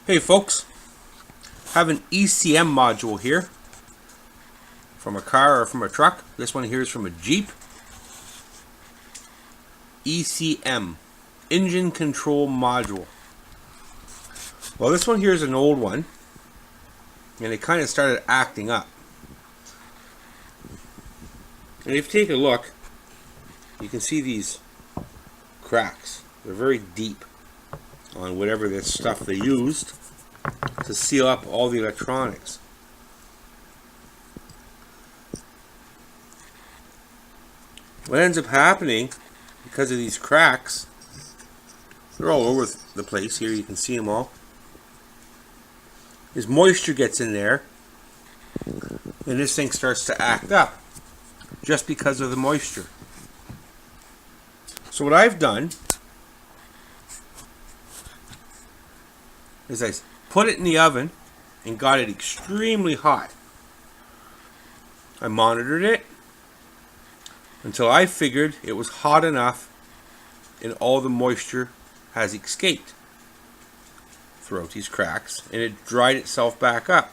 Hey folks, I have an ECM module here from a car or from a truck. This one here is from a Jeep. ECM, engine control module. Well, this one here is an old one and it kind of started acting up. And if you take a look, you can see these cracks. They're very deep on whatever this stuff they used to seal up all the electronics. What ends up happening because of these cracks, they're all over the place here, you can see them all, is moisture gets in there and this thing starts to act up just because of the moisture. So what I've done is I put it in the oven and got it extremely hot. I monitored it until I figured it was hot enough and all the moisture has escaped throughout these cracks and it dried itself back up.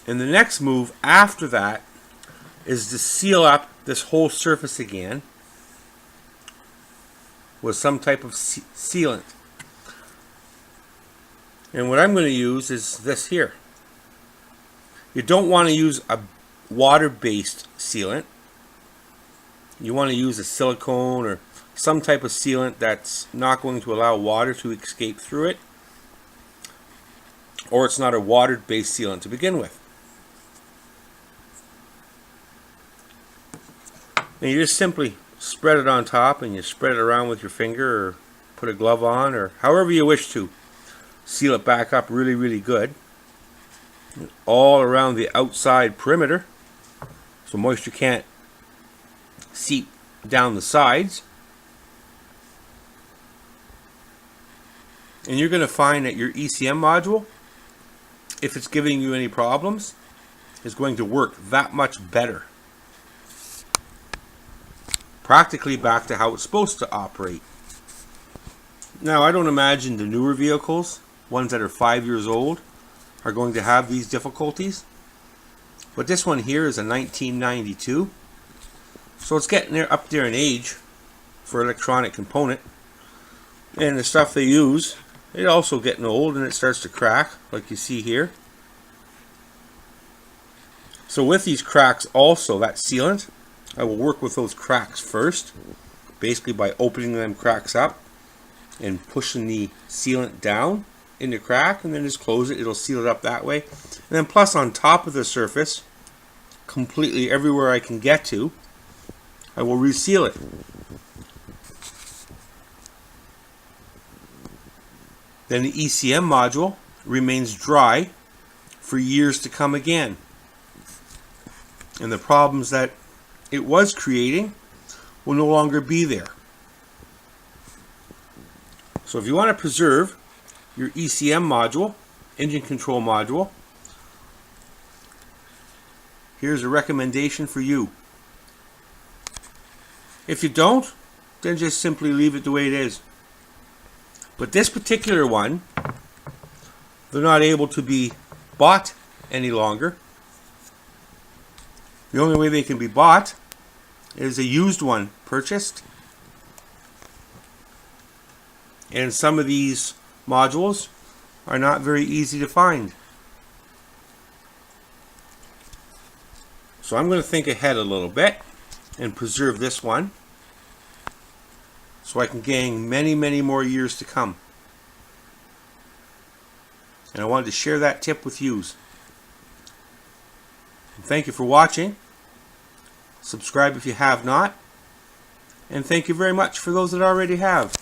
And the next move after that is to seal up this whole surface again with some type of sealant. And what I'm going to use is this here. You don't want to use a water-based sealant. You want to use a silicone or some type of sealant that's not going to allow water to escape through it, or it's not a water-based sealant to begin with. And you just simply spread it on top and you spread it around with your finger or put a glove on or however you wish to seal it back up really good all around the outside perimeter so moisture can't seep down the sides. And you're going to find that your ECM module, if it's giving you any problems, is going to work that much better. Practically back to how it's supposed to operate. Now, I don't imagine the newer vehicles, ones that are 5 years old, are going to have these difficulties. But this one here is a 1992. So it's getting there up there in age for electronic component. And the stuff they use, it's also getting old and it starts to crack like you see here. So with these cracks also, that sealant, I will work with those cracks first, basically by opening them cracks up and pushing the sealant down in the crack, and then just close it. It'll seal it up that way. And then plus on top of the surface, completely everywhere I can get to, I will reseal it. Then the ECM module remains dry for years to come again. And the problems that it was creating will no longer be there. So if you want to preserve your ECM module, engine control module, here's a recommendation for you. If you don't, then just simply leave it the way it is. But this particular one, they're not able to be bought any longer. The only way they can be bought is a used one purchased. And some of these modules are not very easy to find. So I'm going to think ahead a little bit and preserve this one so I can gain many more years to come. And I wanted to share that tip with you. Thank you for watching. Subscribe if you have not. And thank you very much for those that already have.